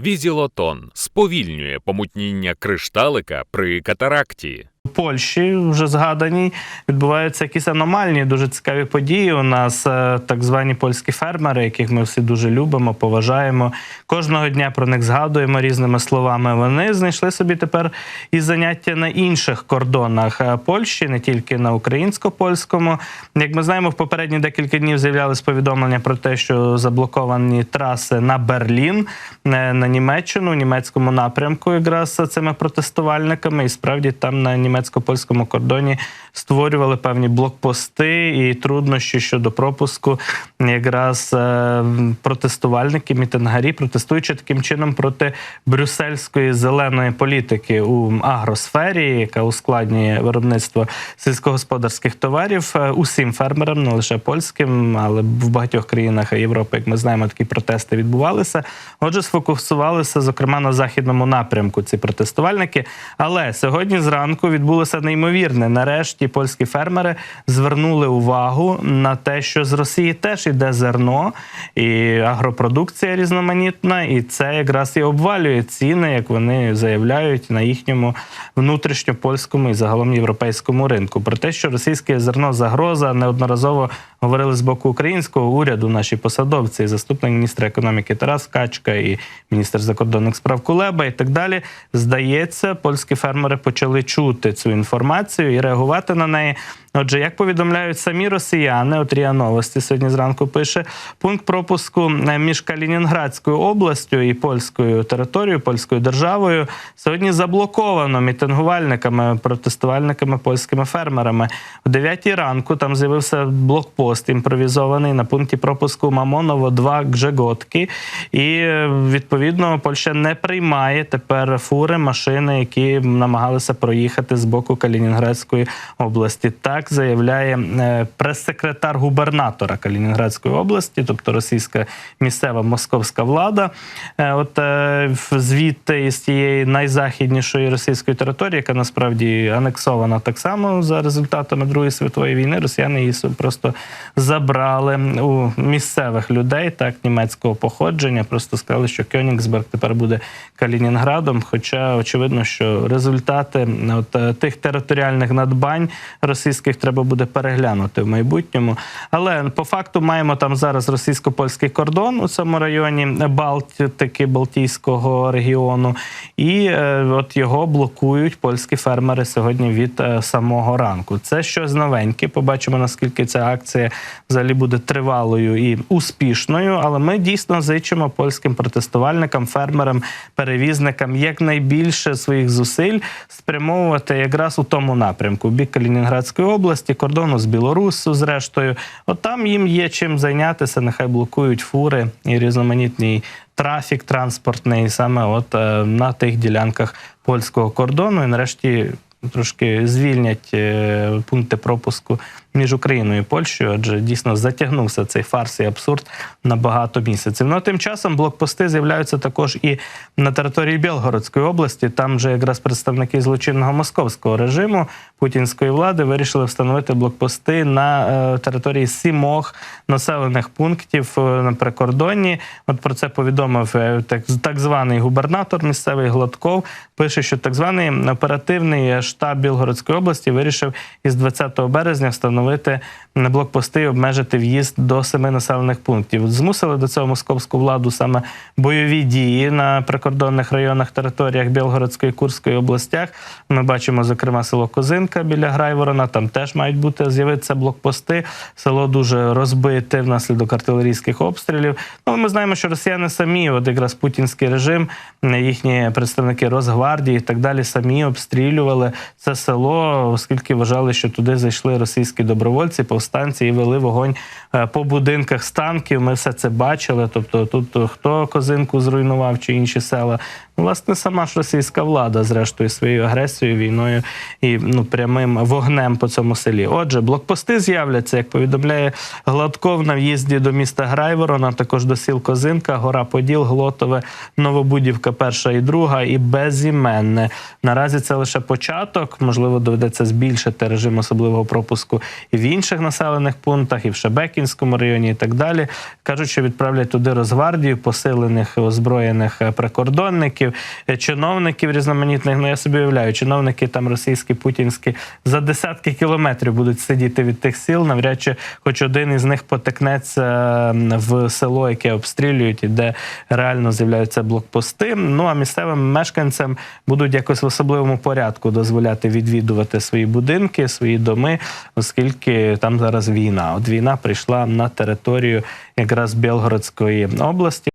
Візілотон сповільнює помутніння кришталика при катаракті. У Польщі, вже згаданій, відбуваються якісь аномальні, дуже цікаві події. У нас так звані польські фермери, яких ми всі дуже любимо, поважаємо. Кожного дня про них згадуємо різними словами. Вони знайшли собі тепер і заняття на інших кордонах Польщі, не тільки на українсько-польському. Як ми знаємо, в попередні декілька днів з'являлись повідомлення про те, що заблоковані траси на Берлін, на Німеччину, у німецькому напрямку якраз цими протестувальниками. І справді там на німецько-польському кордоні створювали певні блокпости і труднощі щодо пропуску якраз протестувальники, мітингарі, протестуючи таким чином проти брюссельської зеленої політики у агросфері, яка ускладнює виробництво сільськогосподарських товарів усім фермерам, не лише польським, але в багатьох країнах Європи, як ми знаємо, такі протести відбувалися. Отже, сфокусувалися, зокрема, на західному напрямку ці протестувальники. Але сьогодні зранку відбулося неймовірне. Нарешті польські фермери звернули увагу на те, що з Росії теж йде зерно і агропродукція різноманітна, і це якраз і обвалює ціни, як вони заявляють, на їхньому внутрішньопольському і загалом європейському ринку. Про те, що російське зерно – загроза, неодноразово говорили з боку українського уряду наші посадовці, заступник міністра економіки Тарас Качка і міністр закордонних справ Кулеба і так далі. Здається, польські фермери почали чути цю інформацію і реагувати на неї. Отже, як повідомляють самі росіяни, от РІА Новості сьогодні зранку пише, пункт пропуску між Калінінградською областю і польською територією, польською державою сьогодні заблоковано мітингувальниками, протестувальниками, польськими фермерами. О 9 ранку там з'явився блокпост імпровізований на пункті пропуску Мамоново-2 Гжеготки. І, відповідно, Польща не приймає тепер фури, машини, які намагалися проїхати з боку Калінінградської області. Так заявляє прес-секретар губернатора Калінінградської області, тобто російська місцева московська влада. От звідти із тієї найзахіднішої російської території, яка насправді анексована так само за результатами Другої світової війни, росіяни її просто забрали у місцевих людей, так, німецького походження. Просто сказали, що Кьонігсберг тепер буде Калінінградом, хоча очевидно, що результати тих територіальних надбань російських треба буде переглянути в майбутньому. Але по факту маємо там зараз російсько-польський кордон у цьому районі Балтики, Балтійського регіону, і от його блокують польські фермери сьогодні від самого ранку. Це щось новеньке, побачимо, наскільки ця акція взагалі буде тривалою і успішною, але ми дійсно зичимо польським протестувальникам, фермерам, перевізникам якнайбільше своїх зусиль спрямовувати якраз у тому напрямку, в бік Калінінградської області, кордону з Білоруссю, зрештою. От там їм є чим зайнятися, нехай блокують фури і різноманітний трафік транспортний саме от на тих ділянках польського кордону. І нарешті трошки звільнять пункти пропуску між Україною і Польщею, адже дійсно затягнувся цей фарс і абсурд на багато місяців. Ну, тим часом блокпости з'являються також і на території Білгородської області. Там вже якраз представники злочинного московського режиму путінської влади вирішили встановити блокпости на території 7 населених пунктів на прикордонні. От про це повідомив так званий губернатор місцевий Гладков. Пише, що так званий оперативний штаб Білгородської області вирішив із 20 березня встановити блокпости і обмежити в'їзд до 7 населених пунктів. Змусили до цього московську владу саме бойові дії на прикордонних районах, територіях Білгородської і Курської областях. Ми бачимо, зокрема, село Козинка біля Грайворона, там теж мають бути з'явитися блокпости. Село дуже розбите внаслідок артилерійських обстрілів. Ну, ми знаємо, що росіяни самі, от якраз путінський режим, їхні представники Росгвардії і так далі, самі обстрілювали це село, оскільки вважали, що туди зайшли російські добровольці, повстанці і вели вогонь по будинках з танків. Ми все це бачили. Тобто тут хто Козинку зруйнував чи інші села. Власне, сама ж російська влада, зрештою, своєю агресією, війною і прямим вогнем по цьому селі. Отже, блокпости з'являться, як повідомляє Гладков, на в'їзді до міста Грайворона, також до сіл Козинка, Гора Поділ, Глотове, Новобудівка 1 і 2 і Безіменне. Наразі це лише початок, можливо, доведеться збільшити режим особливого пропуску і в інших населених пунктах, і в Шебекінському районі, і так далі. Кажуть, що відправлять туди Росгвардію, посилених, озброєних прикордонників, чиновників різноманітних. Ну, я собі уявляю, чиновники там російські, путінські за десятки кілометрів будуть сидіти від тих сіл, навряд чи хоч один із них потикнеться в село, яке обстрілюють, і де реально з'являються блокпости. Ну, а місцевим мешканцям будуть якось в особливому порядку дозволяти відвідувати свої будинки, свої доми, оскільки там зараз війна. От війна прийшла на територію якраз Білгородської області.